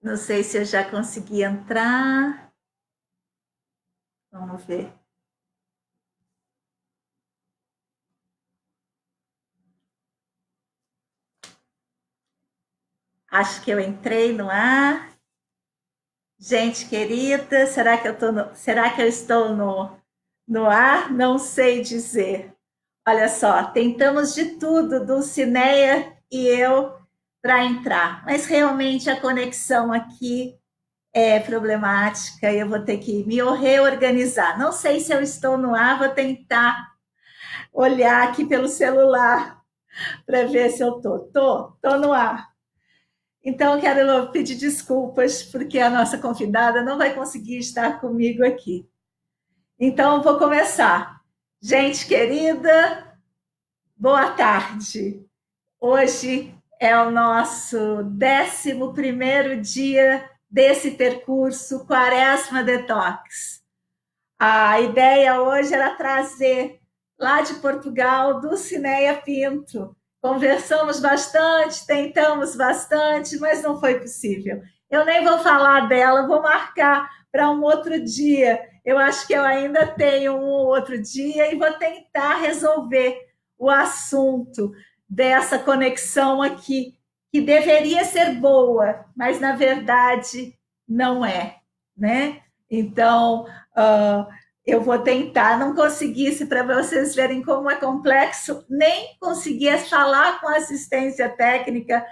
Não sei se eu já consegui entrar. Vamos ver. Acho que eu entrei no ar. Gente querida, será que eu estou no ar? Não sei dizer. Olha só, tentamos de tudo, Dulcineia e eu, para entrar, mas realmente a conexão aqui é problemática e eu vou ter que me reorganizar. Não sei se eu estou no ar, vou tentar olhar aqui pelo celular para ver se eu estou. Estou no ar. Então, quero pedir desculpas, porque a nossa convidada não vai conseguir estar comigo aqui. Então, vou começar. Gente querida, boa tarde. Hoje é o nosso 11º dia desse percurso Quaresma Detox. A ideia hoje era trazer lá de Portugal Dulcineia Pinto. Conversamos bastante, tentamos bastante, mas não foi possível. Eu nem vou falar dela, vou marcar para um outro dia. Eu acho que eu ainda tenho um outro dia e vou tentar resolver o assunto dessa conexão aqui, que deveria ser boa, mas na verdade não é, né? Então, eu vou tentar, não conseguisse, para vocês verem como é complexo, nem conseguia falar com assistência técnica,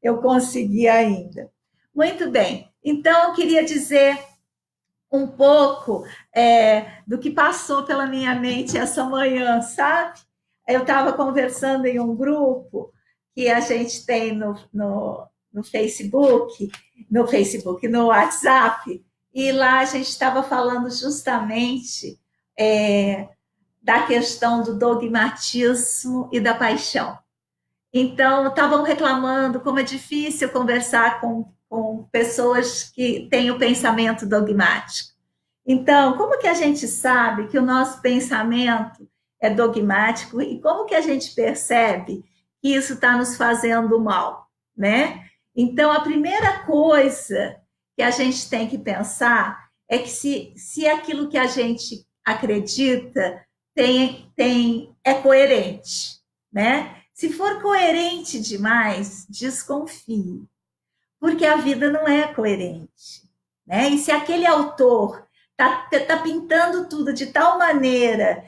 eu consegui ainda. Muito bem, então eu queria dizer um pouco do que passou pela minha mente essa manhã, sabe? Eu estava conversando em um grupo que a gente tem no Facebook, no WhatsApp, e lá a gente estava falando justamente da questão do dogmatismo e da paixão. Então, estavam reclamando como é difícil conversar com pessoas que têm o pensamento dogmático. Então, como que a gente sabe que o nosso pensamento é dogmático e como que a gente percebe que isso está nos fazendo mal, né? Então, a primeira coisa que a gente tem que pensar é que se aquilo que a gente acredita é coerente, né? Se for coerente demais, desconfie, porque a vida não é coerente, né? E se aquele autor tá pintando tudo de tal maneira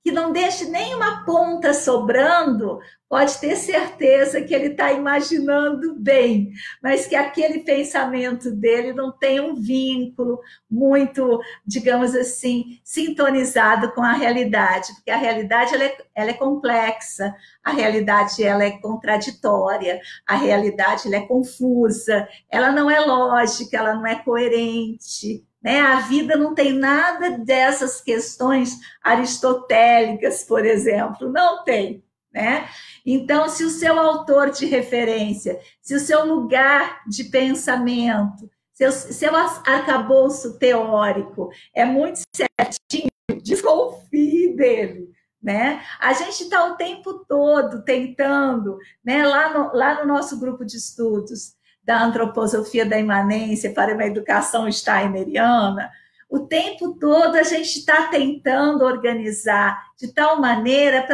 que não deixe nenhuma ponta sobrando, pode ter certeza que ele está imaginando bem, mas que aquele pensamento dele não tem um vínculo muito, digamos assim, sintonizado com a realidade, porque a realidade ela é complexa, a realidade ela é contraditória, a realidade ela é confusa, ela não é lógica, ela não é coerente, né? A vida não tem nada dessas questões aristotélicas, por exemplo, não tem, né? Então, se o seu autor de referência, se o seu lugar de pensamento, seu arcabouço teórico é muito certinho, desconfie dele, né? A gente está o tempo todo tentando, né? Lá no nosso grupo de estudos da antroposofia da imanência para uma educação steineriana, o tempo todo a gente está tentando organizar de tal maneira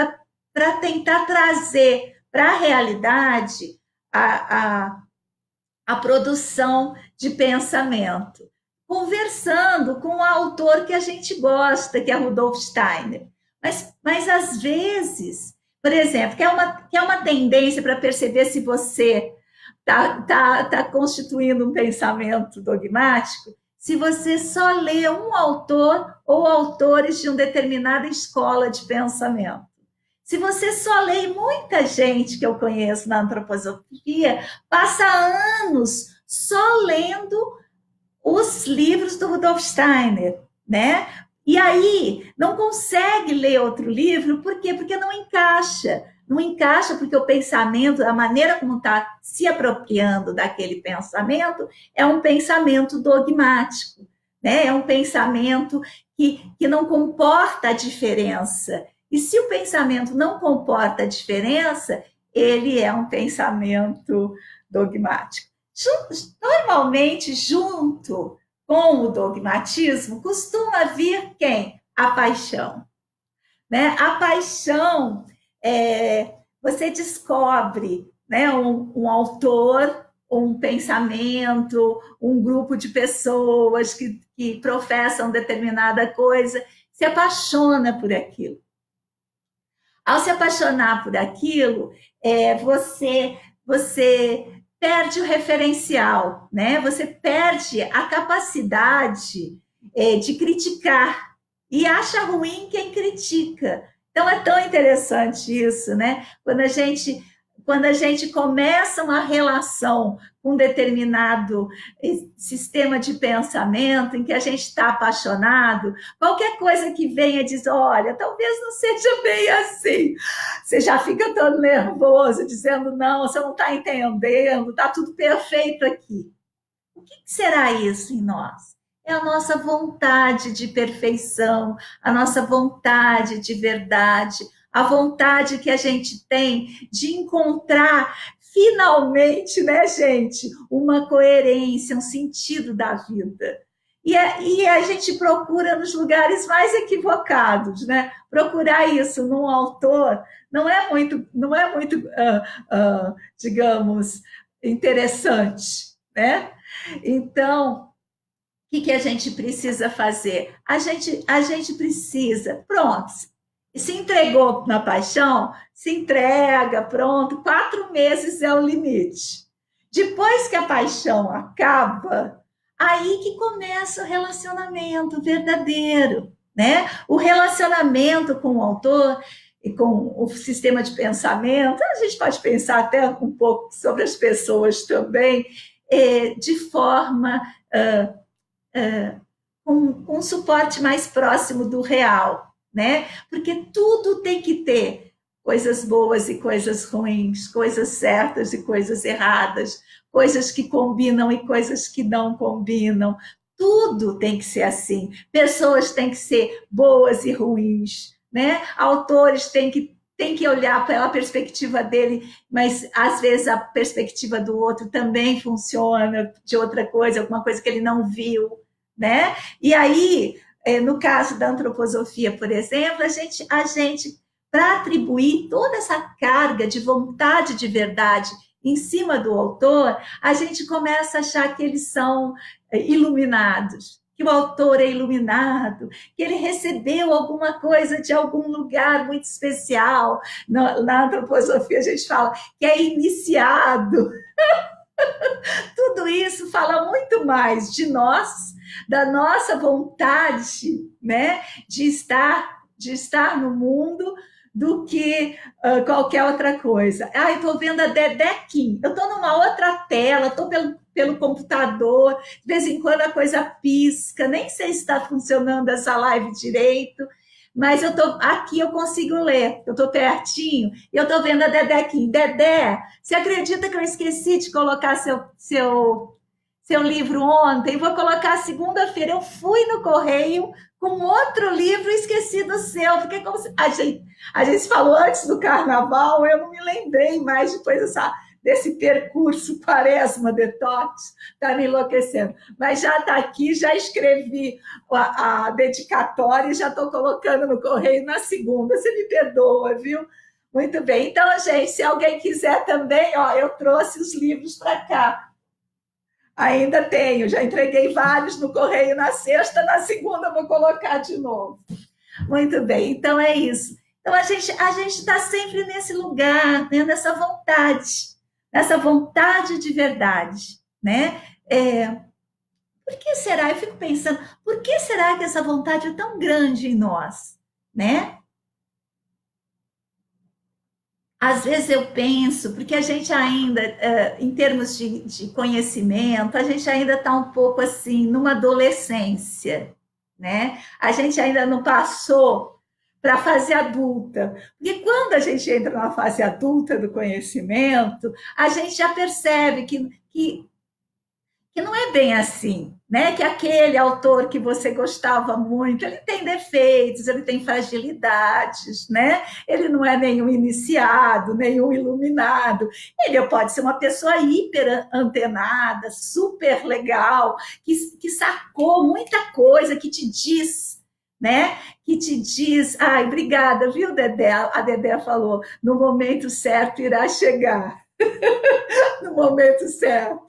para tentar trazer para a realidade a produção de pensamento, conversando com o autor que a gente gosta, que é Rudolf Steiner. Mas às vezes, por exemplo, que é uma tendência para perceber se você está constituindo um pensamento dogmático, se você só lê um autor ou autores de uma determinada escola de pensamento. Se você só lê, muita gente que eu conheço na antroposofia passa anos só lendo os livros do Rudolf Steiner, né? E aí não consegue ler outro livro, por quê? Porque não encaixa. Não encaixa porque o pensamento, a maneira como está se apropriando daquele pensamento, é um pensamento dogmático, né? É um pensamento que não comporta a diferença. E se o pensamento não comporta a diferença, ele é um pensamento dogmático. Normalmente, junto com o dogmatismo, costuma vir quem? A paixão, né? A paixão, você descobre, né, um autor, um pensamento, um grupo de pessoas que professam determinada coisa, se apaixona por aquilo. Ao se apaixonar por aquilo, você perde o referencial, né? Você perde a capacidade de criticar e acha ruim quem critica. Então é tão interessante isso, né? Quando a gente começa uma relação com um determinado sistema de pensamento em que a gente está apaixonado, qualquer coisa que venha diz, olha, talvez não seja bem assim. Você já fica todo nervoso, dizendo, não, você não está entendendo, está tudo perfeito aqui. O que será isso em nós? É a nossa vontade de perfeição, a nossa vontade de verdade, a vontade que a gente tem de encontrar finalmente, né, gente, uma coerência, um sentido da vida. E a gente procura nos lugares mais equivocados, né? Procurar isso num autor não é muito, digamos, interessante, né? Então, que a gente precisa fazer? A gente precisa, pronto, se entregou na paixão, se entrega, pronto, 4 meses é o limite. Depois que a paixão acaba, aí que começa o relacionamento verdadeiro, né? O relacionamento com o autor e com o sistema de pensamento, a gente pode pensar até um pouco sobre as pessoas também, de forma com um suporte mais próximo do real, né? Porque tudo tem que ter coisas boas e coisas ruins, coisas certas e coisas erradas, coisas que combinam e coisas que não combinam. Tudo tem que ser assim. Pessoas têm que ser boas e ruins, né? Autores têm que olhar pela perspectiva dele, mas às vezes a perspectiva do outro também funciona de outra coisa, alguma coisa que ele não viu, né? E aí, no caso da antroposofia, por exemplo, a gente para atribuir toda essa carga de vontade de verdade em cima do autor, a gente começa a achar que eles são iluminados, que o autor é iluminado, que ele recebeu alguma coisa de algum lugar muito especial. Na antroposofia a gente fala que é iniciado. Tudo isso fala muito mais de nós, da nossa vontade, né, de estar no mundo, do que qualquer outra coisa. Eu estou vendo a Dedé Kim, eu estou numa outra tela, estou pelo computador, de vez em quando a coisa pisca, nem sei se está funcionando essa live direito, mas eu tô aqui, eu consigo ler, eu estou pertinho, e eu estou vendo a Dedé Kim. Dedé, você acredita que eu esqueci de colocar seu livro ontem? Vou colocar segunda-feira. Eu fui no correio com outro livro e esqueci do seu, porque como a gente falou antes do carnaval, eu não me lembrei mais depois desse percurso Quaresma Detox, está me enlouquecendo. Mas já está aqui, já escrevi a dedicatória e já estou colocando no correio na segunda. Você me perdoa, viu? Muito bem. Então, gente, se alguém quiser também, ó, eu trouxe os livros para cá. Ainda tenho, já entreguei vários no correio na sexta, na segunda vou colocar de novo. Muito bem, então é isso. Então a gente está sempre nesse lugar, né, nessa vontade de verdade, né? Por que será? Eu fico pensando, por que será que essa vontade é tão grande em nós, né? Às vezes eu penso, porque a gente ainda, em termos de conhecimento, a gente ainda está um pouco assim, numa adolescência, né? A gente ainda não passou para a fase adulta. Porque quando a gente entra na fase adulta do conhecimento, a gente já percebe que não é é bem assim, né? Que aquele autor que você gostava muito, ele tem defeitos, ele tem fragilidades, né? Ele não é nenhum iniciado, nenhum iluminado. Ele pode ser uma pessoa hiper antenada, super legal, que sacou muita coisa, que te diz, né? Que te diz, ai, obrigada, viu, Dedé? A Dedé falou, no momento certo irá chegar. No momento certo.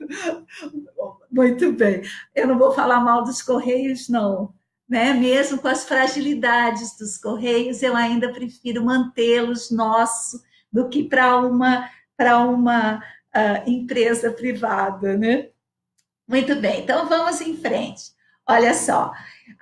Muito bem. Eu não vou falar mal dos Correios, não. Né? Mesmo com as fragilidades dos Correios, eu ainda prefiro mantê-los nossos do que para uma empresa privada. Né? Muito bem, então vamos em frente. Olha só,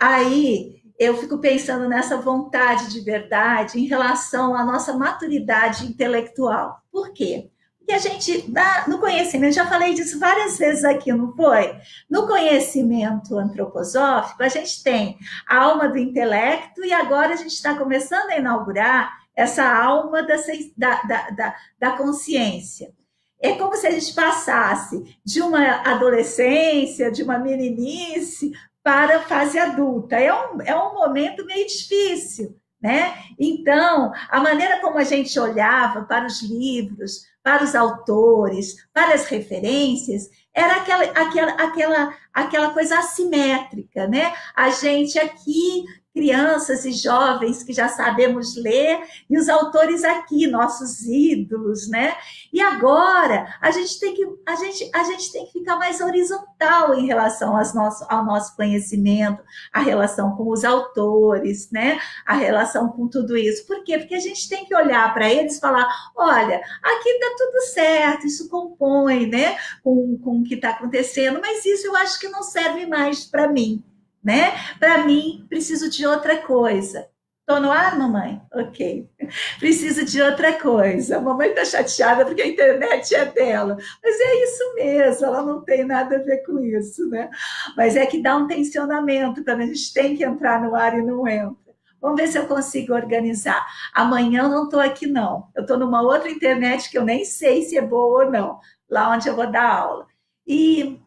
aí eu fico pensando nessa vontade de verdade em relação à nossa maturidade intelectual. Por quê? Porque a gente, no conhecimento, já falei disso várias vezes aqui, não foi? No conhecimento antroposófico, a gente tem a alma do intelecto e agora a gente está começando a inaugurar essa alma da consciência. É como se a gente passasse de uma adolescência, de uma meninice, para a fase adulta. É um momento meio difícil, né? Então, a maneira como a gente olhava para os livros, para os autores, para as referências, era aquela coisa assimétrica, né? A gente aqui, crianças e jovens que já sabemos ler, e os autores aqui, nossos ídolos, né? E agora a gente tem que ficar mais horizontal em relação ao nosso conhecimento, a relação com os autores, né? A relação com tudo isso. Por quê? Porque a gente tem que olhar para eles e falar: olha, aqui está tudo certo, isso compõe, né? Com o que está acontecendo, mas isso eu acho que não serve mais para mim, né? Para mim, preciso de outra coisa. Estou no ar, mamãe? Ok. Preciso de outra coisa. A mamãe está chateada porque a internet é dela. Mas é isso mesmo, ela não tem nada a ver com isso, né? Mas é que dá um tensionamento quando a gente tem que entrar no ar e não entra. Vamos ver se eu consigo organizar. Amanhã eu não estou aqui, não. Eu estou numa outra internet que eu nem sei se é boa ou não, lá onde eu vou dar aula. E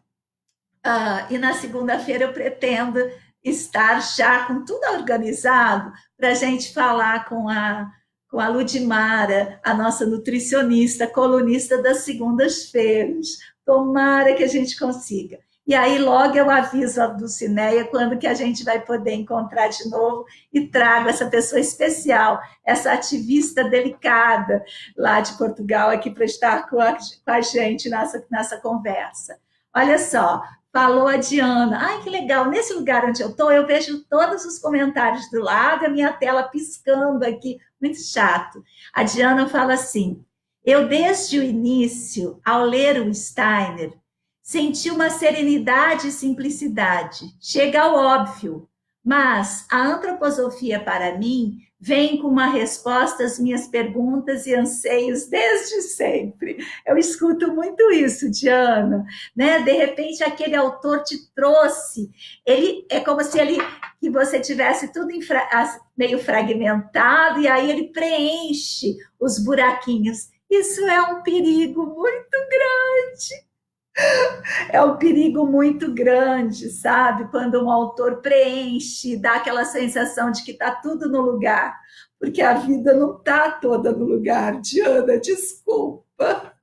na segunda-feira eu pretendo estar já com tudo organizado para a gente falar com a Ludmara, a nossa nutricionista, colunista das segundas-feiras. Tomara que a gente consiga. E aí logo eu aviso a Dulcineia quando que a gente vai poder encontrar de novo e trago essa pessoa especial, essa ativista delicada lá de Portugal aqui para estar com a gente nessa conversa. Olha só, falou a Diana. Ai, que legal. Nesse lugar onde eu estou, eu vejo todos os comentários do lado, a minha tela piscando aqui. Muito chato. A Diana fala assim: eu, desde o início, ao ler o Steiner, senti uma serenidade e simplicidade. Chega ao óbvio. Mas a antroposofia, para mim, vem com uma resposta às minhas perguntas e anseios desde sempre. Eu escuto muito isso, Diana, né? De repente aquele autor te trouxe, ele é como se que você tivesse tudo meio fragmentado e aí ele preenche os buraquinhos. Isso é um perigo muito grande. É um perigo muito grande, sabe? Quando um autor preenche, dá aquela sensação de que está tudo no lugar, porque a vida não está toda no lugar, Diana, desculpa.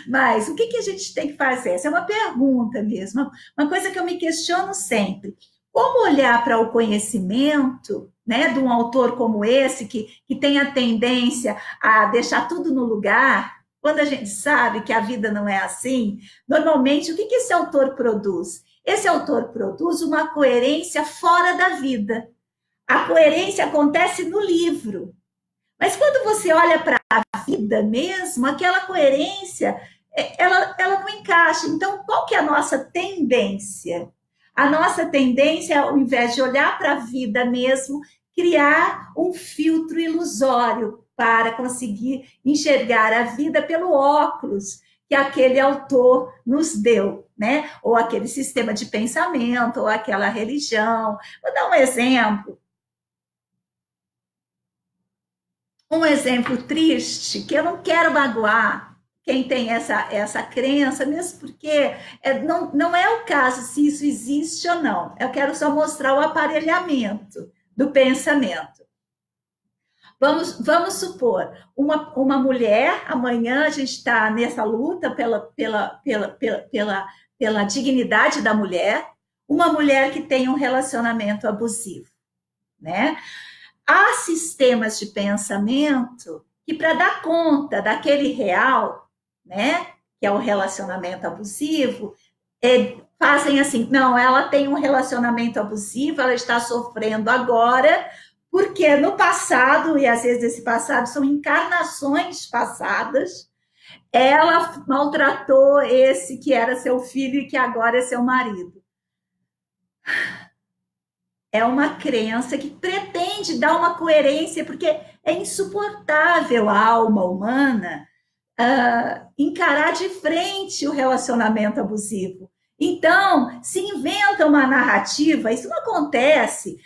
Mas o que a gente tem que fazer? Essa é uma pergunta mesmo, uma coisa que eu me questiono sempre. Como olhar para o conhecimento, né, de um autor como esse, que tem a tendência a deixar tudo no lugar, quando a gente sabe que a vida não é assim, normalmente o que esse autor produz? Esse autor produz uma coerência fora da vida. A coerência acontece no livro. Mas quando você olha para a vida mesmo, aquela coerência, ela não encaixa. Então, qual que é a nossa tendência? A nossa tendência, ao invés de olhar para a vida mesmo, criar um filtro ilusório para conseguir enxergar a vida pelo óculos que aquele autor nos deu, né? Ou aquele sistema de pensamento, ou aquela religião. Vou dar um exemplo. Um exemplo triste, que eu não quero magoar, quem tem essa crença, mesmo porque não é o caso se isso existe ou não. Eu quero só mostrar o aparelhamento do pensamento. Vamos supor, uma mulher, amanhã a gente está nessa luta pela dignidade da mulher, uma mulher que tem um relacionamento abusivo, né? Há sistemas de pensamento que, para dar conta daquele real, né, que é o relacionamento abusivo, fazem assim: não, ela tem um relacionamento abusivo, ela está sofrendo agora, porque no passado, e às vezes esse passado são encarnações passadas, ela maltratou esse que era seu filho e que agora é seu marido. É uma crença que pretende dar uma coerência, porque é insuportável a alma humana encarar de frente o relacionamento abusivo. Então, se inventa uma narrativa, isso não acontece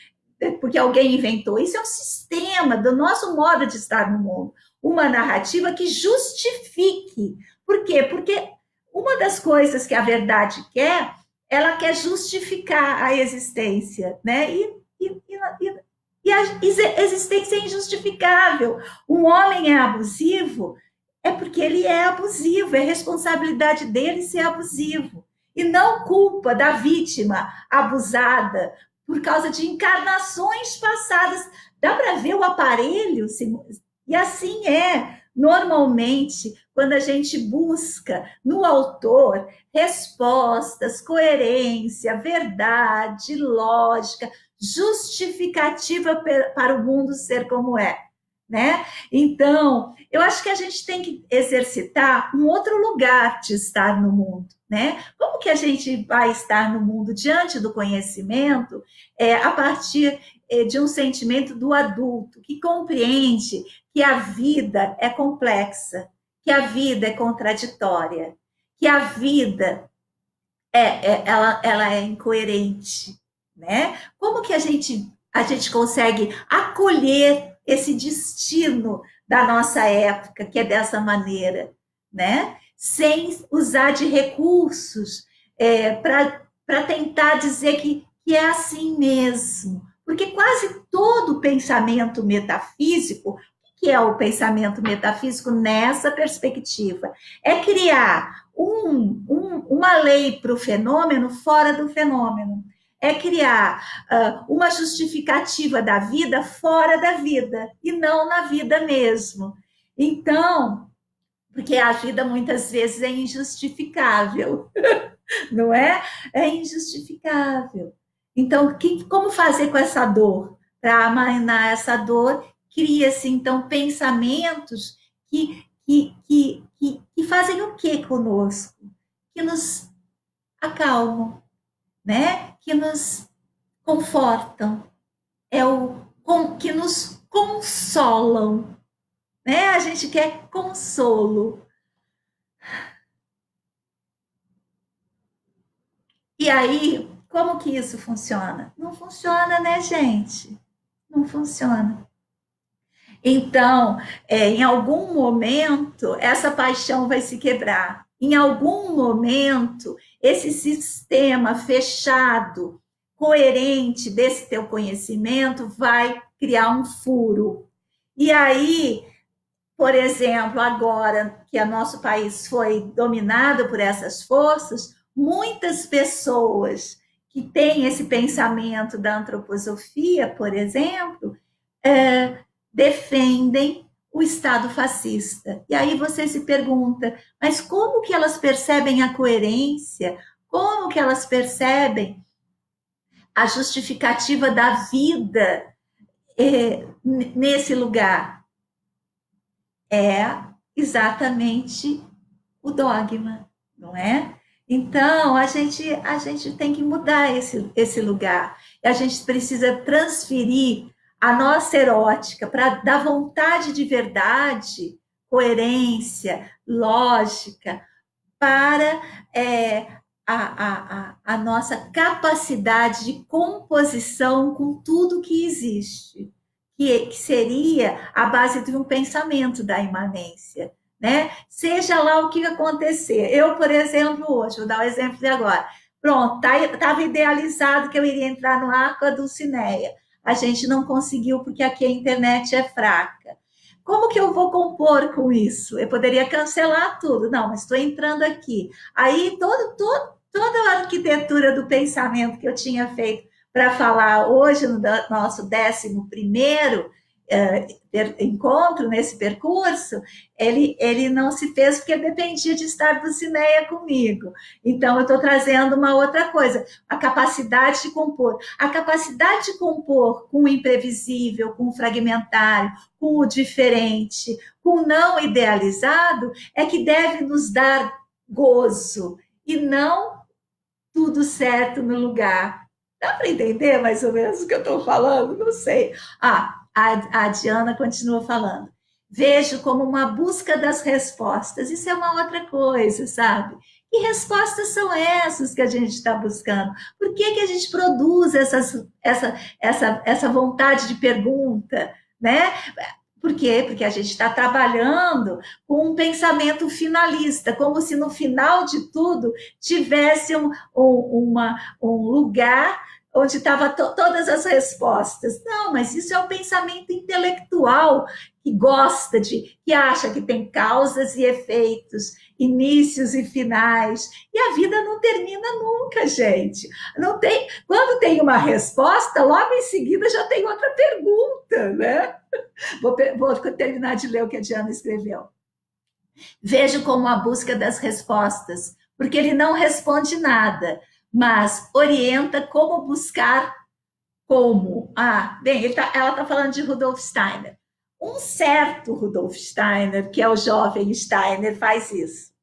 porque alguém inventou, isso é um sistema do nosso modo de estar no mundo. Uma narrativa que justifique. Por quê? Porque uma das coisas que a verdade quer, ela quer justificar a existência, né? E a existência é injustificável. Um homem é abusivo, é porque ele é abusivo, é responsabilidade dele ser abusivo. E não culpa da vítima abusada por causa de encarnações passadas. Dá para ver o aparelho? E assim é. Normalmente, quando a gente busca no autor respostas, coerência, verdade, lógica, justificativa para o mundo ser como é, né? Então, eu acho que a gente tem que exercitar um outro lugar de estar no mundo, né? Como que a gente vai estar no mundo diante do conhecimento a partir de um sentimento do adulto que compreende que a vida é complexa, que a vida é contraditória, que a vida ela é incoerente, né? Como que a gente consegue acolher esse destino da nossa época, que é dessa maneira, né? Sem usar de recursos para tentar dizer que é assim mesmo. Porque quase todo pensamento metafísico, o que é o pensamento metafísico nessa perspectiva? É criar uma lei para o fenômeno fora do fenômeno. É criar uma justificativa da vida fora da vida e não na vida mesmo. Então, porque a vida muitas vezes é injustificável, não é? É injustificável. Então, como fazer com essa dor? Para amainar essa dor, cria-se, então, pensamentos que fazem o que conosco? Que nos acalmam, né? Que nos confortam, que nos consolam, né? A gente quer consolo. E aí, como que isso funciona? Não funciona, né, gente? Não funciona. Então, em algum momento, essa paixão vai se quebrar. Em algum momento, esse sistema fechado, coerente desse teu conhecimento vai criar um furo. E aí, por exemplo, agora que o nosso país foi dominado por essas forças, muitas pessoas que têm esse pensamento da antroposofia, por exemplo, defendem o Estado fascista. E aí você se pergunta, mas como que elas percebem a coerência? Como que elas percebem a justificativa da vida nesse lugar? É exatamente o dogma, não é? Então, a gente tem que mudar esse lugar. E a gente precisa transferir a nossa erótica para dar vontade de verdade, coerência, lógica, para a nossa capacidade de composição com tudo que existe, que seria a base de um pensamento da imanência, né? Seja lá o que acontecer. Eu, por exemplo, hoje, vou dar o exemplo de agora. Pronto, estava idealizado que eu iria entrar no ar com a Dulcineia. A gente não conseguiu porque aqui a internet é fraca. Como que eu vou compor com isso? Eu poderia cancelar tudo. Não, mas estou entrando aqui. Aí toda a arquitetura do pensamento que eu tinha feito para falar hoje no nosso 11º encontro, nesse percurso, ele não se fez porque dependia de estar Dulcineia comigo. Então, eu estou trazendo uma outra coisa, a capacidade de compor. A capacidade de compor com o imprevisível, com o fragmentário, com o diferente, com o não idealizado, é que deve nos dar gozo e não tudo certo no lugar. Dá para entender mais ou menos o que eu estou falando? Não sei. A Diana continua falando. Vejo como uma busca das respostas. Isso é uma outra coisa, sabe? Que respostas são essas que a gente está buscando? Por que a gente produz essa vontade de pergunta, né? Por quê? Porque a gente está trabalhando com um pensamento finalista, como se no final de tudo tivesse um lugar onde estavam todas as respostas. Não, mas isso é o pensamento intelectual que gosta que acha que tem causas e efeitos, inícios e finais. E a vida não termina nunca, gente. Não tem, quando tem uma resposta, logo em seguida já tem outra pergunta, né? Vou terminar de ler o que a Diana escreveu. Vejo como a busca das respostas, porque ele não responde nada, mas orienta como buscar como. Ela está falando de Rudolf Steiner. Um certo Rudolf Steiner, que é o jovem Steiner, faz isso.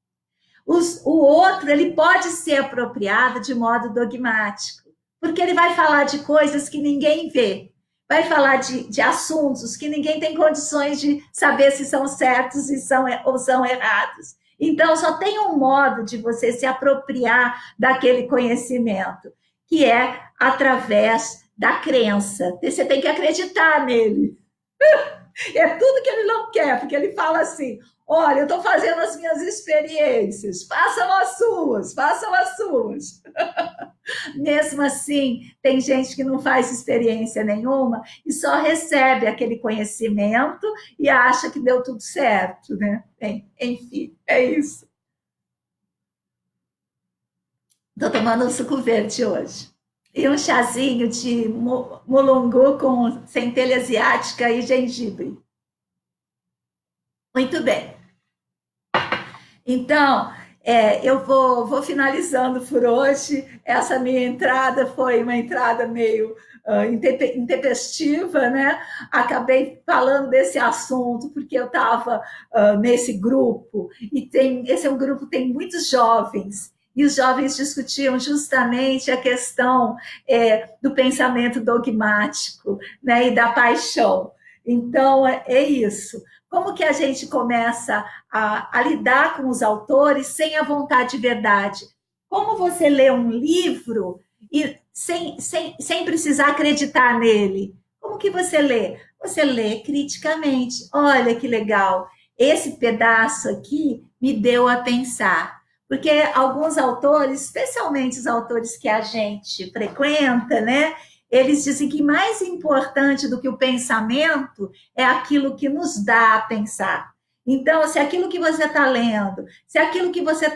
O outro, ele pode ser apropriado de modo dogmático, porque ele vai falar de coisas que ninguém vê, vai falar de assuntos que ninguém tem condições de saber se são certos ou são errados. Então, só tem um modo de você se apropriar daquele conhecimento, que é através da crença. Você tem que acreditar nele. É tudo que ele não quer, porque ele fala assim: olha, eu estou fazendo as minhas experiências, façam as suas, façam as suas. Mesmo assim, tem gente que não faz experiência nenhuma e só recebe aquele conhecimento e acha que deu tudo certo, né? Enfim, é isso. Estou tomando um suco verde hoje. E um chazinho de mulungu com centelha asiática e gengibre. Muito bem. Então, eu vou finalizando por hoje. Essa minha entrada foi uma entrada meio intempestiva, né? Acabei falando desse assunto porque eu estava nesse grupo, e esse é um grupo que tem muitos jovens, e os jovens discutiam justamente a questão do pensamento dogmático, né? E da paixão. Então, é isso. Como que a gente começa a lidar com os autores sem a vontade de verdade? Como você lê um livro e sem precisar acreditar nele? Como que você lê? Você lê criticamente. Olha que legal, esse pedaço aqui me deu a pensar. Porque alguns autores, especialmente os autores que a gente frequenta, né? Eles dizem que mais importante do que o pensamento é aquilo que nos dá a pensar. Então, se aquilo que você está lendo, se aquilo que você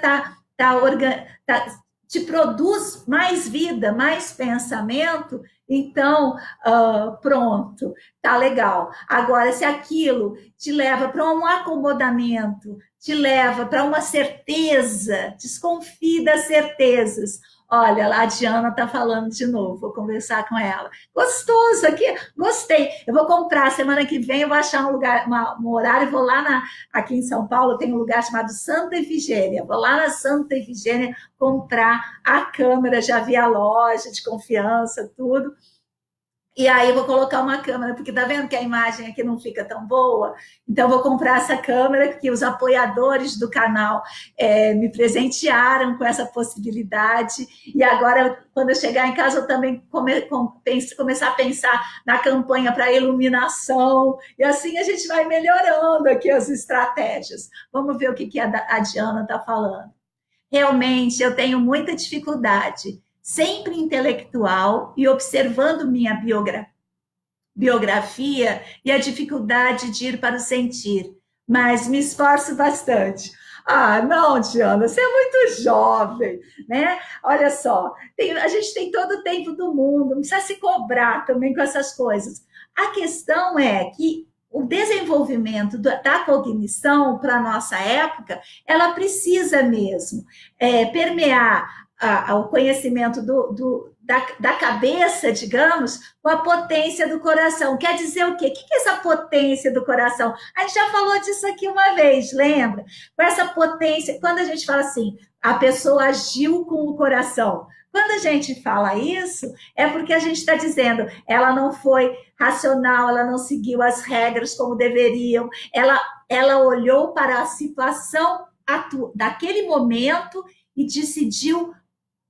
te produz mais vida, mais pensamento, então, pronto, tá legal. Agora, se aquilo te leva para um acomodamento, te leva para uma certeza, desconfie das certezas. Olha, a Diana está falando de novo, vou conversar com ela. Gostoso aqui, gostei. Eu vou comprar, semana que vem eu vou achar um lugar, um horário, vou lá aqui em São Paulo, tem um lugar chamado Santa Efigênia. Vou lá na Santa Efigênia comprar a câmera, já vi a loja de confiança, tudo. E aí eu vou colocar uma câmera, porque tá vendo que a imagem aqui não fica tão boa? Então eu vou comprar essa câmera que os apoiadores do canal me presentearam com essa possibilidade. E agora, quando eu chegar em casa, eu também começar a pensar na campanha para iluminação. E assim a gente vai melhorando aqui as estratégias. Vamos ver o que a Diana está falando. Realmente, eu tenho muita dificuldade, sempre intelectual e observando minha biografia e a dificuldade de ir para o sentir, mas me esforço bastante. Ah, não, Diana, você é muito jovem, né? Olha só, a gente tem todo o tempo do mundo, não precisa se cobrar também com essas coisas. A questão é que o desenvolvimento da cognição para a nossa época, ela precisa mesmo permear o conhecimento da cabeça, digamos, com a potência do coração. Quer dizer o quê? O que é essa potência do coração? A gente já falou disso aqui uma vez, lembra? Com essa potência, quando a gente fala assim, a pessoa agiu com o coração. Quando a gente fala isso, é porque a gente está dizendo, ela não foi racional, ela não seguiu as regras como deveriam, ela olhou para a situação daquele momento e decidiu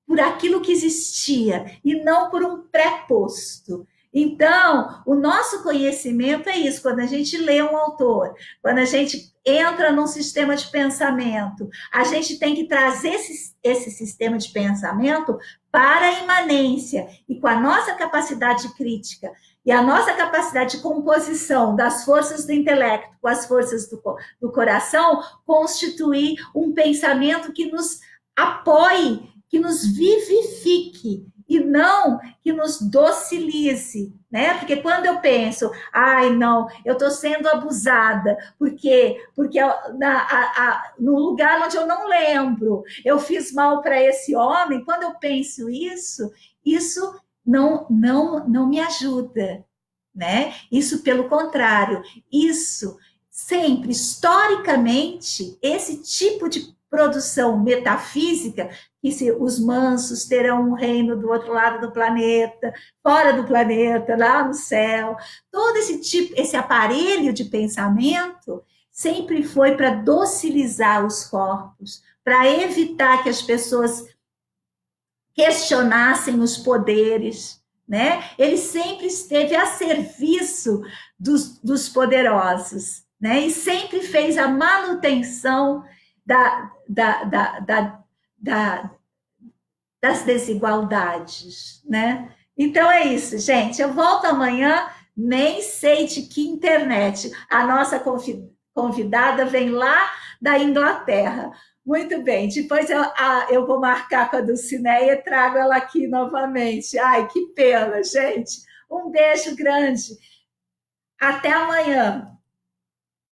por aquilo que existia e não por um pré-posto. Então, o nosso conhecimento é isso, quando a gente lê um autor, quando a gente entra num sistema de pensamento, a gente tem que trazer esse sistema de pensamento para a imanência e com a nossa capacidade crítica e a nossa capacidade de composição das forças do intelecto com as forças do coração, constituir um pensamento que nos apoie, que nos vivifique e não que nos docilize, né? Porque quando eu penso, ai, não, eu estou sendo abusada, porque no lugar onde eu não lembro, eu fiz mal para esse homem, quando eu penso isso não me ajuda, né? Isso, pelo contrário, isso sempre, historicamente, esse tipo de produção metafísica, que se os mansos terão um reino do outro lado do planeta, fora do planeta, lá no céu, todo esse tipo, esse aparelho de pensamento sempre foi para docilizar os corpos, para evitar que as pessoas questionassem os poderes, né? Ele sempre esteve a serviço dos poderosos, né? E sempre fez a manutenção da, da, da, da, da, das desigualdades, né? Então é isso, gente. Eu volto amanhã, nem sei de que internet. A nossa convidada vem lá da Inglaterra. Muito bem, depois eu vou marcar com a Dulcineia e trago ela aqui novamente. Ai, que pena, gente. Um beijo grande. Até amanhã.